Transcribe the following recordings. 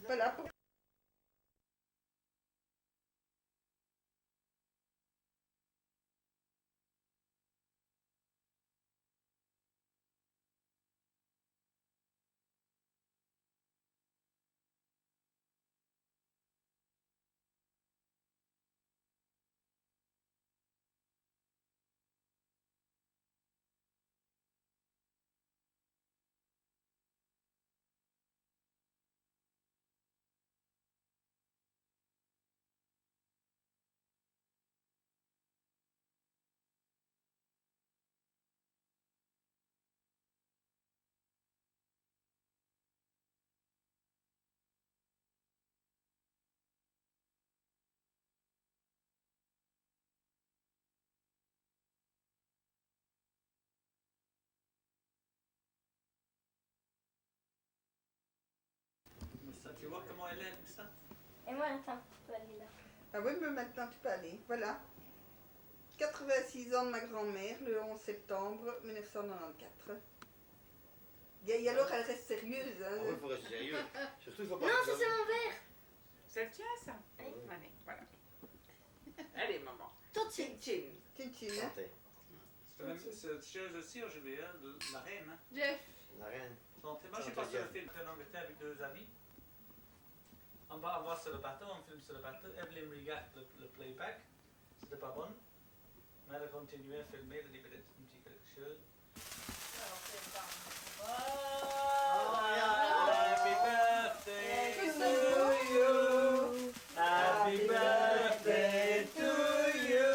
Voilà. Ça, tu vois comment elle est, ça? Et moi, attends, tu peux aller là. Ah oui, mais maintenant tu peux aller. Voilà. 86 ans de ma grand-mère, le 11 septembre 1994. Et alors, elle reste sérieuse. Hein. Ah oui, il faut rester sérieux. Surtout, il faut pas. Non, ça c'est mon verre. C'est le tien, ça? Oui. Allez, voilà. Allez, maman. Tout de suite. Chin. Tchin. Santé. C'est même cette chose aussi aujourd'hui, hein, la reine. Hein. Jeff. La reine. Santé. Moi, j'ai passé le film en Angleterre avec deux amis. On va avoir sur le bateau, on filme sur le bateau. Evelyn regarde le playback. C'était pas bon. Mais elle a continué à filmer, elle a dit peut-être un petit quelque chose. Happy birthday to you. Happy birthday to you.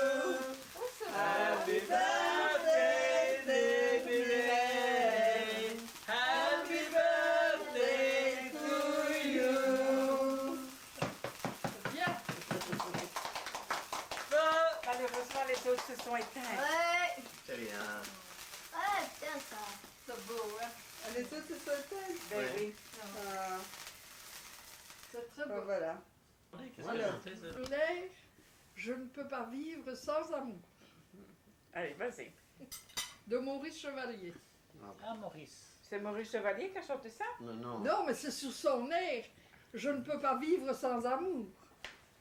Happy birthday, baby Ray. Happy birthday to you. Bien. Malheureusement, les autres se sont éteints. Ouais. C'est bien. Ouais, tiens ça. C'est beau, hein? Ah, les autres se sont éteintes. Ben Ouais. oui. Ah, C'est très ben beau. voilà. Voilà. Soleil, je ne peux pas vivre sans amour. Allez, vas-y. De Maurice Chevalier. Ah, Maurice. C'est Maurice Chevalier qui a chanté ça? Non, non. Non, mais c'est sur son air. Je ne peux pas vivre sans amour.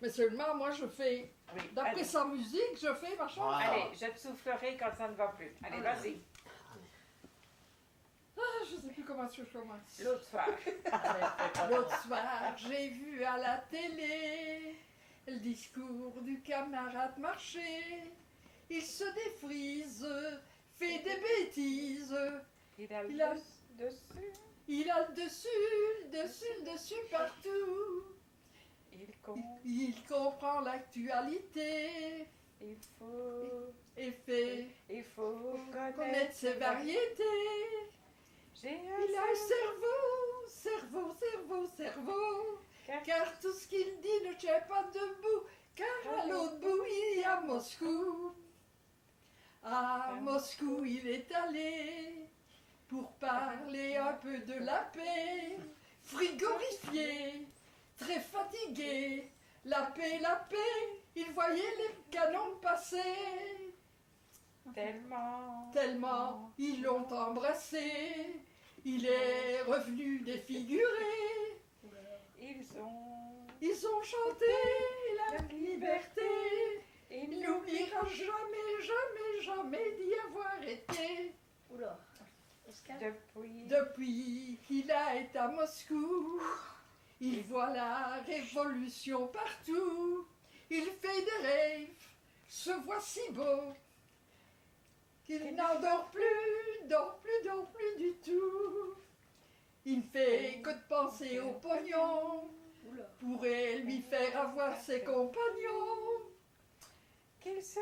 Mais seulement, moi, je fais, Oui. d'après Allez. sa musique, je fais ma chanson. Voilà. Allez, je te soufflerai quand ça ne va plus. Allez, vas-y. Ah, je ne sais plus comment je commence. L'autre soir. L'autre soir, j'ai vu à la télé le discours du camarade Marché. Il se défrise, fait des bêtises. Il a Il a- le dessus. Il a le dessus partout. Il compte. Il comprend l'actualité Il faut. et faut connaître connaître ses variétés. J'ai Il a un cerveau, car tout ce qu'il dit ne tient pas debout, car à l'autre bout il y a Moscou. À Moscou il est allé pour parler un peu de la paix, frigorifié, très fatigué, la paix, il voyait les canons passer. Tellement ils l'ont embrassé, il est revenu défiguré. Ils ont chanté la liberté. Il n'oubliera jamais d'y avoir été. Oula. Oscar. Depuis qu'il a été à Moscou, il voit la révolution partout. Il fait des rêves, se voit si beau, qu'il n'en dort plus du tout. Il ne fait que de penser au pognon, Oula. pourrait lui faire avoir ses compagnons. Qu'il se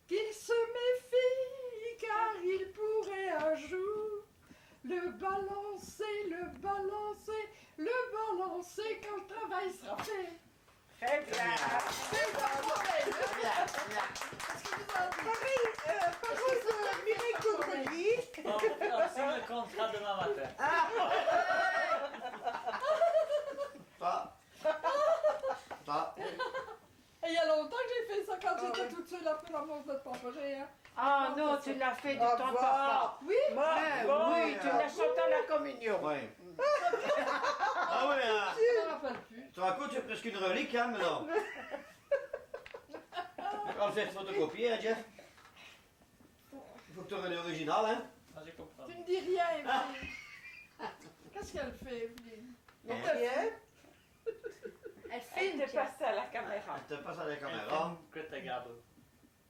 Qu'il se méfie, car il pourrait un jour le balancer quand le travail sera fait. Très bien. C'est pas mauvais, hein? Parole de Mireille Courrelie. On signe le contrat demain matin. Pas. Et il y a longtemps que j'ai fait ça quand j'étais toute seule après l'amour de papa. Ah Oh non, tu l'as fait de Au ton revoir. papa. Oui, Moi, ben oui, tu l'as chanté à la communion. Ouais. Ah ouais, hein. Je me rappelle plus. Tu te rends compte, c'est presque une relique, hein, maintenant. On va le faire photocopier, hein, Jeff. Il faut que tu aurais l'original, hein. Ah, je comprends. Tu ne dis rien, Evelyne. Qu'est-ce qu'elle fait, Evelyne? Rien. Elle Elle filme, t'est tiens. passée à la caméra. Tu te passes à la caméra. Greta Garbo.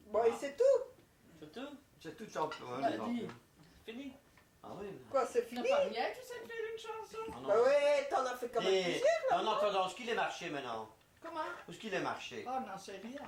Bon, et c'est tout. C'est tout? C'est tout champion. Bah, dis. Fini? Ah oui. Quoi, c'est Tu n'as fini? pas rien, tu sais faire une chanson? Ah non. Bah ouais, t'en as fait quand même Et plusieurs. en entendant ce qu'il est marché maintenant. Comment? Où est-ce qu'il est marché? Oh, non, c'est rien.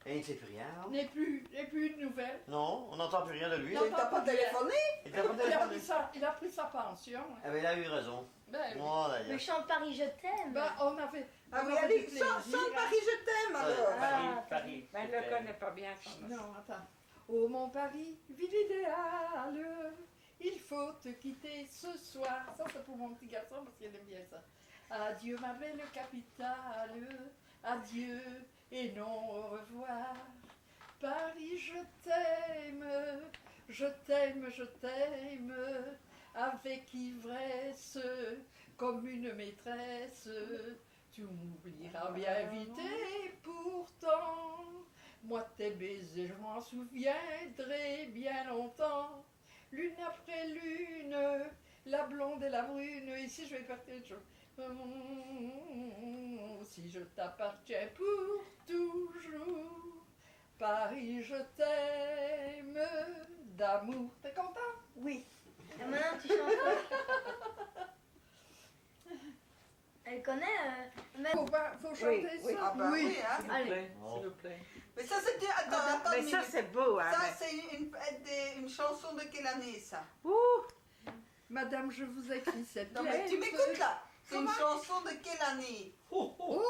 Et il ne sait plus rien, non? N'est plus de nouvelles. Non, on n'entend plus rien de lui. Non. Et t'as pas téléphoné? Il t'a pas Il a téléphoné? il a pris sa pension. hein. Eh ben, il a eu raison. Ben, oui. Moi, Le d'ailleurs. chant de Paris, je t'aime. Ben, on avait. Ah on oui, avait allez, du chante plaisir, Paris, je t'aime alors. Ah, Paris. Mais elle ne le connaît pas bien, son nom. Non, attends. Oh mon Paris, ville idéale, il faut te quitter ce soir. Ça, c'est pour mon petit garçon parce qu'il aime bien ça. Adieu, ma belle capitale, adieu et non au revoir. Paris, je t'aime, je t'aime, je t'aime, avec ivresse, comme une maîtresse. Tu m'oublieras bien vite et pourtant. Moi tes baisers, je m'en souviendrai bien longtemps. L'une après l'une, la blonde et la brune. Ici, je vais partir de chose. Si je t'appartiens pour toujours, Paris, je t'aime d'amour. T'es content? Oui. Et maintenant, tu chantes quoi? Elle connaît même. Faut chanter oui. ça. Ah bah oui, hein. S'il vous Allez. plaît, Oh. s'il vous plaît. Mais ça c'était... Attends Mais une ça, minute. c'est beau, hein. Ça mais- c'est une chanson de quelle année ça? Ouh, Madame, je vous écris cette Non mais tu lettre. m'écoutes là. C'est une Comment? chanson de quelle année? Oh, oh.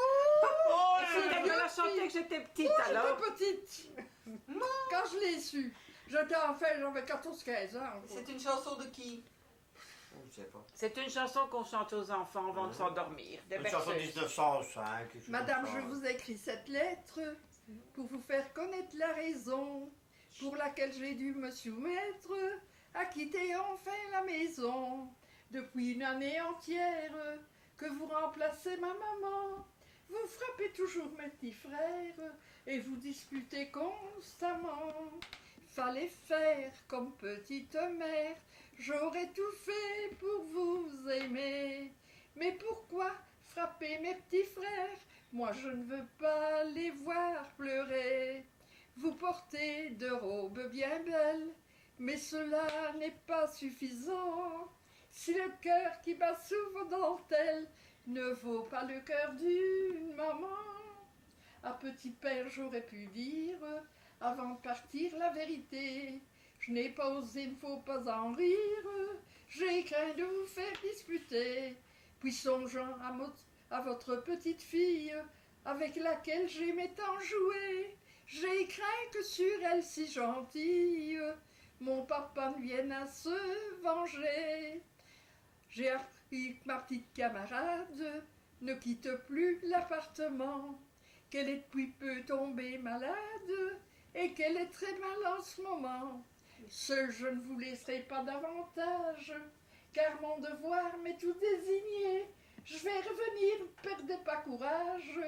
Oh, elle me l'a chanté que j'étais petite, alors. J'étais petite. Quand je l'ai su, j'étais enfin, j'avais 14-15 ans. quoi. C'est une chanson de qui? Je sais pas. C'est une chanson qu'on chante aux enfants avant de s'endormir. Des Une chanson de berceuses. 1905. quelque chose Madame, comme je ça. vous écris cette lettre pour vous faire connaître la raison pour laquelle j'ai dû me soumettre à quitter enfin la maison. Depuis une année entière que vous remplacez ma maman, vous frappez toujours mes petits frères et vous disputez constamment. Fallait faire comme petite mère, j'aurais tout fait pour vous aimer. Mais pourquoi frapper mes petits frères? Moi je ne veux pas les voir pleurer. Vous portez de robes bien belles, mais cela n'est pas suffisant. Si le cœur qui bat sous vos dentelles ne vaut pas le cœur d'une maman. À petit père j'aurais pu dire, avant de partir la vérité. Je n'ai pas osé, il ne faut pas en rire. J'ai craint de vous faire disputer. Puis songeant à votre petite fille, avec laquelle j'aimais tant jouer, j'ai craint que sur elle si gentille, mon papa ne vienne à se venger. J'ai appris que ma petite camarade ne quitte plus l'appartement, qu'elle est depuis peu tombée malade et qu'elle est très mal en ce moment. Seule je ne vous laisserai pas davantage, car mon devoir m'est tout désigné. Je vais revenir, perdez pas courage,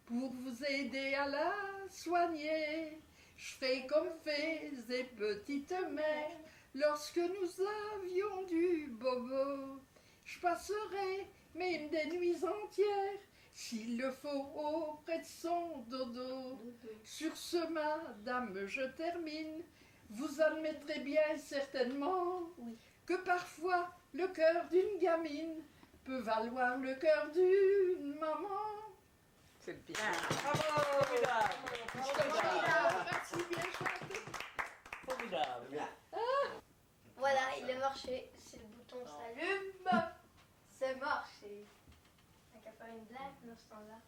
pour vous aider à la soigner. Je ferai comme faisait petite mère lorsque nous avions du bobo. Je passerai même des nuits entières, s'il le faut, auprès de son dodo. Sur ce, madame, je termine. Vous admettrez bien certainement que parfois le cœur d'une gamine peut valoir le cœur d'une maman. C'est bien. Bravo! Formidable. Merci, bien chanté. Formidable. Bien. Voilà, il est marché. Si le bouton s'allume, c'est marché. On a qu'à faire une blague dans ce temps-là.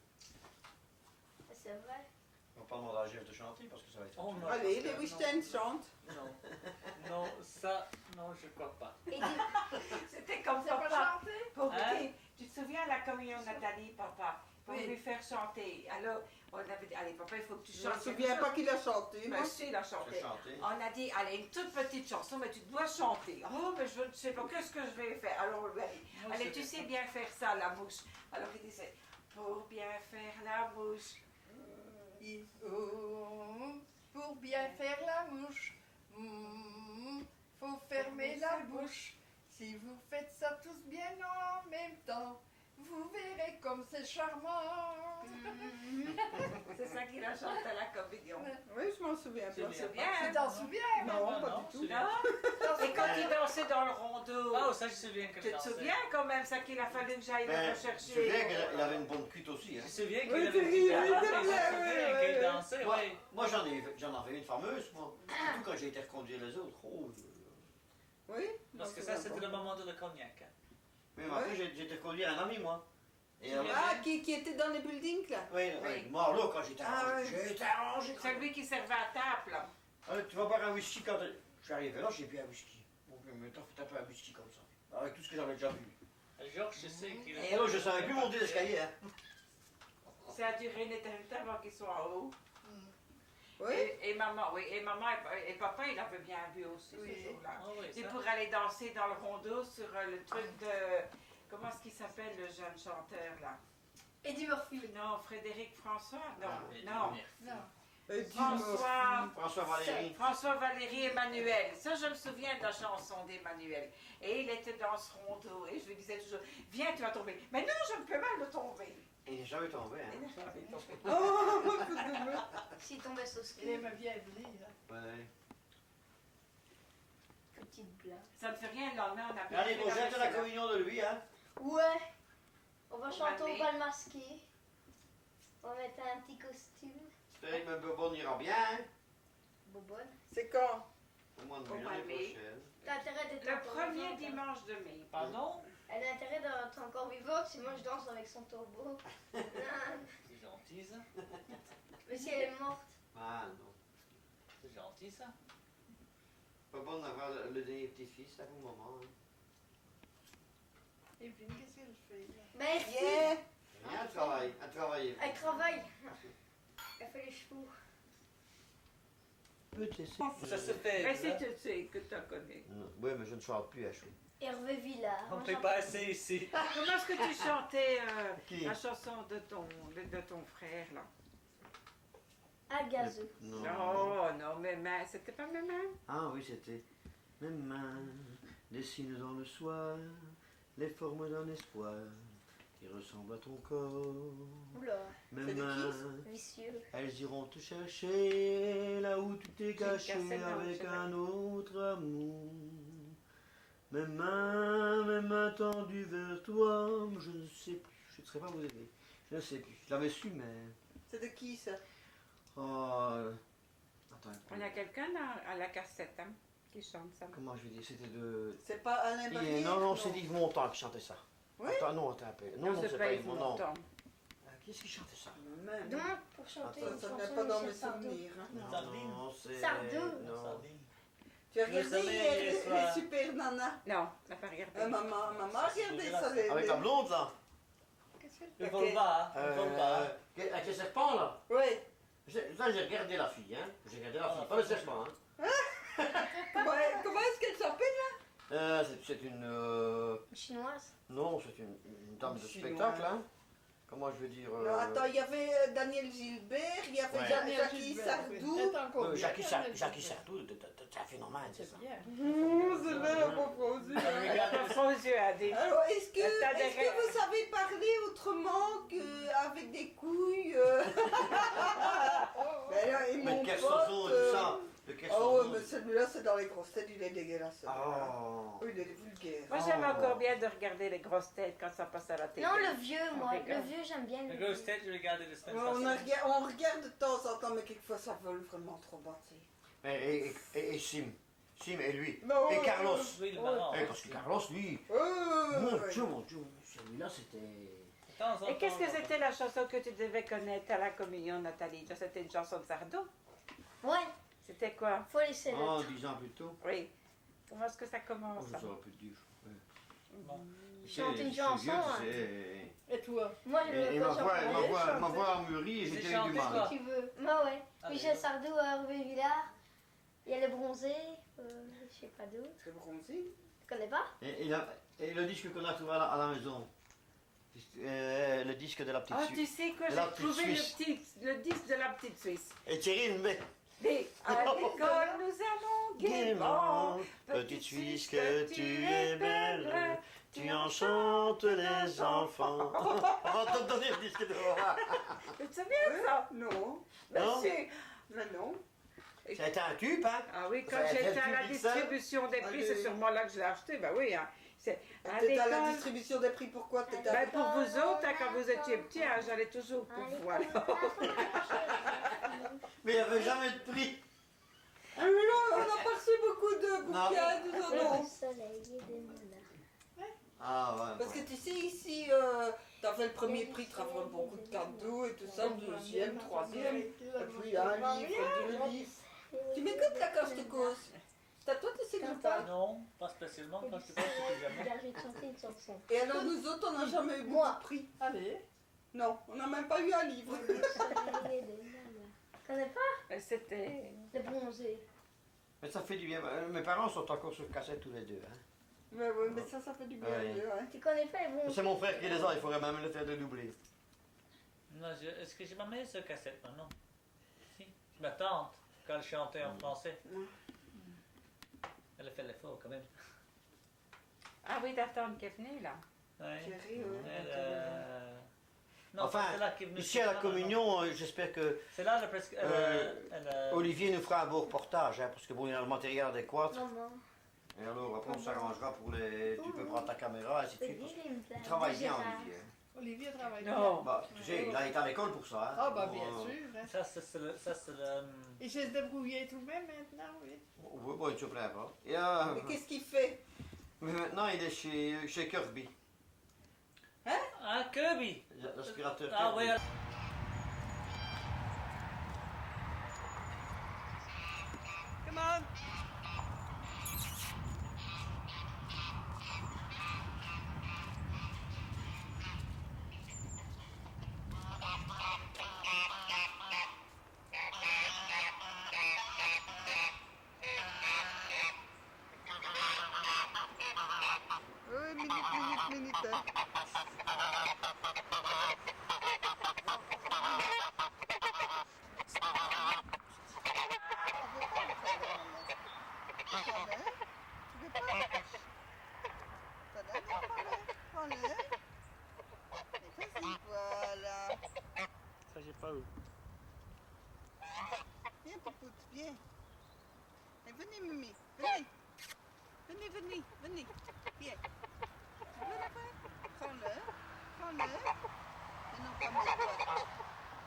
C'est vrai. On va pas demander à Jeff de chanter parce que ça va être. Oh non. Allez, les Wishten chantent. Non. Non, ça, non, je crois pas. Et dis, C'était comme C'est pas papa. chanté? Pour Hein? dire, tu te souviens la communion Nathalie, papa? Pour Oui. lui faire chanter. Alors, on avait dit, allez papa, il faut que tu Je ne me chantes. souviens pas qu'il a chanté. Mais Moi. si, il a J'ai chanté. chanté. On a dit, allez, une toute petite chanson, mais tu dois chanter. Oh, mais je ne sais pas, qu'est-ce que je vais faire? Alors, on lui a dit, Moi, allez, c'était- tu sais bien faire ça, la mouche. Alors, il disait, pour bien faire la mouche. Il faut, pour bien faire la mouche, faut fermer la bouche. Si vous faites ça tous bien en même temps, vous verrez comme c'est charmant. C'est ça qu'il a chanté à la comédie. Oui, je m'en souviens C'est pas. bien. Bien. Tu t'en souviens? Non, pas du tout. c'est bien. Et quand il dansait dans le rondeau, Oh, ça, je me souviens que tu te souviens quand même, ça qu'il a fallu que j'aille le Ben, je me souviens rechercher. qu'il avait une bonne cuite aussi. Je Hein. me souviens qu'il Oui, avait une c'est petite vrai, guitare, c'est je me vrai, souviens ouais, qu'il ouais. dansait, Moi, ouais. moi j'en avais une fameuse, moi. Surtout quand j'ai été reconduire les autres. Oh, Oui. Parce que ça, c'était le moment de le cognac. hein. mais après, j'ai été reconduire un ami, moi. Et alors, Ah, qui était dans les buildings là. oui, oui. Marlo, quand j'étais Ah, arrangé, ouais. j'étais arrangé. Celui qui servait à table. là. Tu vas boire un whisky quand je suis arrivé là, j'ai bu un whisky. Bon, mais t'as fait un whisky comme ça. Avec tout ce que j'avais déjà vu. Georges, je sais qu'il Et alors, je savais plus monter l'escalier. Hein. Ça a duré une éternité avant qu'ils soient en haut. Oui. Et maman, oui, et maman et papa, il avait bien vu aussi Oui. ce jour-là. Ah oui, Et ça. pour aller danser dans le rondeau sur le truc de. Comment est-ce qu'il s'appelle le jeune chanteur là? Eddie Murphy. Non, Frédéric François? Non, Ah, non. Non. François Valéry. François Valéry Emmanuel. Ça, je me souviens de la chanson d'Emmanuel. Et il était dans ce rondeau. Et je lui disais toujours, viens, tu vas tomber. Mais non, je me fais mal de tomber. Il n'est jamais tombé. Il Hein. n'a jamais tombé. Oh, S'il tombait sur Il ski. aime bien venir. Ouais. Petite blague. Ça ne fait rien, le lendemain, on a bien L'année fait prochaine, c'est la vaisselle. communion de lui. Hein. Ouais. On va chanter aller. au bal masqué. On va mettre un petit costume. J'espère que ma bobonne ira bien. Hein. Bobonne. c'est quand? Au mois de Au mai mois de l'année mai. prochaine. T'as intérêt d'être Le encore premier vivante, hein. dimanche de mai. Pardon? Elle a intérêt d'être encore vivante, sinon je danse avec son tombeau. Non. C'est gentil, ça. Mais si elle est morte. Ah non. C'est gentil, ça. Pas bon d'avoir le dernier petit-fils à mon moment. Hein. Et puis, qu'est-ce qu'elle fait là? Merci. Yeah. Rien, elle travaille. Elle travaille. Elle travaille. Elle fait les chevaux. Ça se fait. Mais si là. tu sais que tu connais. Oui, mais je ne chante plus à chaud. Hervé Villard. On Moi, ne fait j'en- pas assez ici. Comment est-ce que tu chantais Qui? la chanson de ton frère là? À gazeux. Non. Non, mes mains, c'était pas mes mains? Ah oui, c'était. Mes mains dessinent dans le soir les formes d'un espoir qui ressemble à ton corps. Oula, Mes C'est de qui, mains, vicieux. elles iront te chercher là où tu t'es caché cassette dans le avec chemin. un autre amour. Mes mains tendues vers toi, je ne sais plus, je ne saurais pas vous aider. Je ne sais plus, je l'avais su, mais. C'est de qui ça? Oh. Attends, On a quelqu'un à la cassette hein, qui chante ça. comment je vais dire, c'était de. C'est pas Alain Barrière? Non, c'est Yves Montand qui chantait ça. Oui? Attends, non, attends un peu. Non, c'est pas Yves Montand. Montand. Qui est-ce qui chantait ça? Même. Donc, pour chanter Attends, une Ça chanson n'est pas dans de mes Michel Sardou. souvenirs. Hein. Sardine. Non, c'est. Sardou. Non. Sardine. Tu as Le regardé sommeil hier hier les soir. Super Nana? Non, on n'a pas regardé. Maman a Ça, c'est regardé dégueulasse. ça. Avec la blonde, là. Qu'est-ce qu'elle Le fait? Volva, le Volva. Avec le serpent, là. Oui. Ça, j'ai regardé la fille, hein. J'ai regardé la fille, pas le serpent, hein. Comment est-ce qu'elle s'appelle? C'est une. Une chinoise. Non, c'est une dame de Chinoise. spectacle, hein. Comment je veux dire. Non, attends, il y avait Daniel Gilbert, il y avait Ouais. Jackie Gilbert, Sardou. oui. Elle est encore bien, Jackie Daniel Sardou, c'est un phénomène, c'est C'est ça. bien. C'est vrai, à propos aux yeux. Le faux yeux a dit. Alors, est-ce T'as des que vous savez parler autrement qu'avec des couilles Ben là, et Mais mon de quelle pote, chanson, tout ça. De quelle Ah ouais, chanson. mais celui-là, c'est dans les grosses têtes, il est dégueulasse. celui-là. Oh. Oui, il est vulgaire. Moi j'aime Oh. encore bien de regarder les grosses têtes quand ça passe à la télé. Non, le vieux, moi. On Le regarde. vieux, j'aime bien. Le Le grosse vieux. tête, je regardais le semaine Ouais, passée. on regarde de temps en temps, mais quelquefois ça vole vraiment trop bas, tu sais. Et Sim. Sim et lui. Non, Et Carlos. Oui, le marrant. Parce que Carlos, lui. Ouais. Mon Dieu, celui-là, c'était. De temps en Et qu'est-ce que temps, c'était la chanson que tu devais connaître à la communion, Nathalie? C'était une chanson de Sardou? Ouais, C'était quoi? faut laisser le Oh, temps. 10 ans plus tôt. Oui. Comment est-ce que ça Oh, commence? je ça? saurais plus te dire. Ouais. Chante une Je suis chanson, vieux, hein. tu sais. Et toi? Moi, je Et veux ma pas voix, chanter. ma voix a mûri et j'ai J'ai déjà eu chanté du quoi mal. Si tu veux. Moi, ouais. Allez. Michel Sardou, Hervé Villard. Il y a les bronzés. Je sais pas d'autres. C'est bronzé. Tu connais pas? Et le disque qu'on a trouvé à la maison. Le disque de la petite Ah, Suisse. tu sais que La j'ai petite trouvé Suisse. le disque de la petite Suisse. Et Thierry, mais Et à l'école, nous allons gaiement. petite Suisse, que tu es belle, tu enchantes les enfants. On va te donner le disque de Tu te souviens de ça? Non. Non. Monsieur. Mais non. Ça a été un tube, hein? Ah oui, quand Ça a été j'étais à la public, ça? distribution des prix, c'est Allez. sûrement là que je l'ai acheté. Ben oui, hein. C'est à T'étais à la l'école. distribution des prix, pourquoi t'étais à... Ben pour vous autres, hein, quand vous étiez petits, hein, j'allais toujours pour vous. Alors. Mais il n'y avait jamais de prix. Ah mais là, on a pas reçu beaucoup de bouquins, nous en avons. Le soleil et des moulins. Ah ouais. Parce que tu sais, ici, t'avais le premier prix, tu avais beaucoup de cadeaux et tout ça, le deuxième, troisième, et puis un livre, deux livres. Tu m'écoutes là quand je te cause? C'est à toi tu sais que je parle. Non, pas spécialement. Quand je te parle, c'est jamais. J'ai chanté une chanson. Et alors nous autres, on n'a jamais eu beaucoup Moi. de prix. Allez. Non, on n'a même pas eu un livre. Le soleil et des moulins. Tu connais pas? Ben, c'était. Les bronzés. Mais ça fait du bien. Mes parents sont encore sur cassette tous les deux. Hein. Mais oui, mais ça fait du bien. Ouais. Ouais. Tu connais pas les bronzés? C'est mon frère qui les a, il faudrait même le faire de doubler. Non, est-ce que j'ai ma mère sur cassette maintenant? Si. Ma tante, quand elle chantait en français. Elle a fait l'effort quand même. Ah oui, d'attendre qui est venu là. Ouais. Thierry, ouais. Elle, non, Enfin, c'est là qui est venue ici à la sur moi, communion, j'espère que C'est là, elle a presque. Olivier nous fera un beau reportage, hein, parce que bon, il y a le matériel adéquat. Maman. Et alors après on s'arrangera pour les. Tu peux prendre ta caméra, ainsi de C'est suite. parce que une blague. Il travaille bien, Gérard. Olivier. Olivier travaille. Non. Bah, tu sais, il a été à l'école pour ça. Hein. Ah bah Pour, bien sûr. Hein. Ça, c'est le. Il sait se débrouiller tout de même maintenant, oui. Oui, bon, il ne se plaint pas. Et, Mais qu'est-ce qu'il fait? mais maintenant, il est chez Kirby. Ah, Kirby! L'aspirateur Ah, Kirby. oui, Come on. Oui, minute. Voilà. Ça, j'ai pas eu. Viens, Poupoute, viens. Et venez, Mimi, venez. Venez. Viens. Tu veux la faire? Prends-le. Et non, pas mes doigts.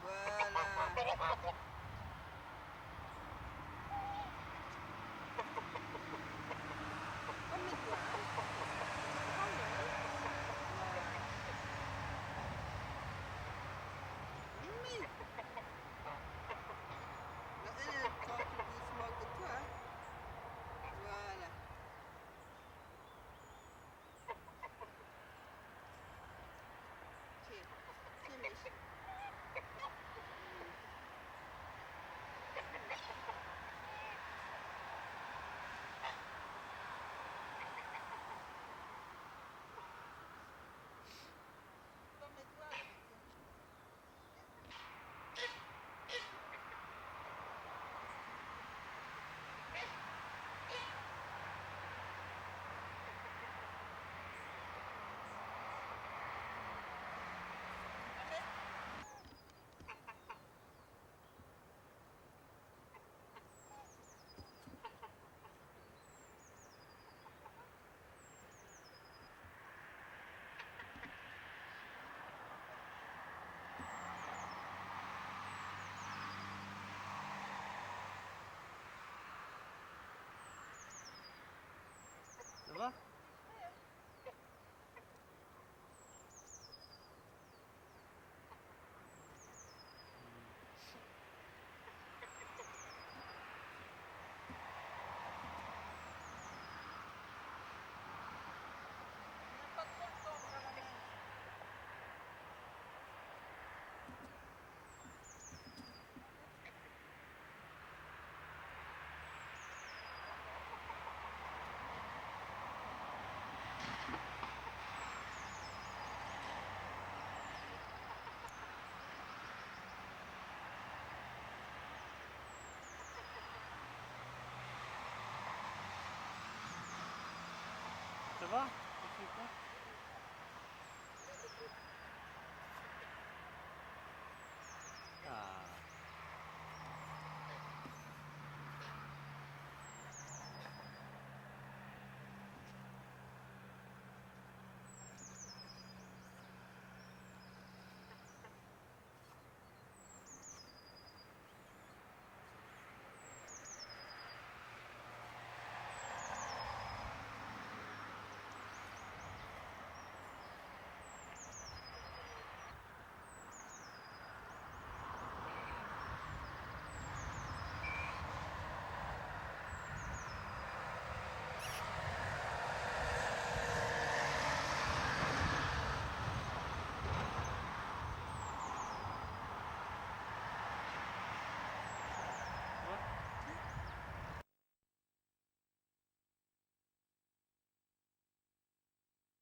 Voilà. Pas mes doigts. Prends-le. Mimi. Elle prend tout doucement que toi. va? Tu fais quoi?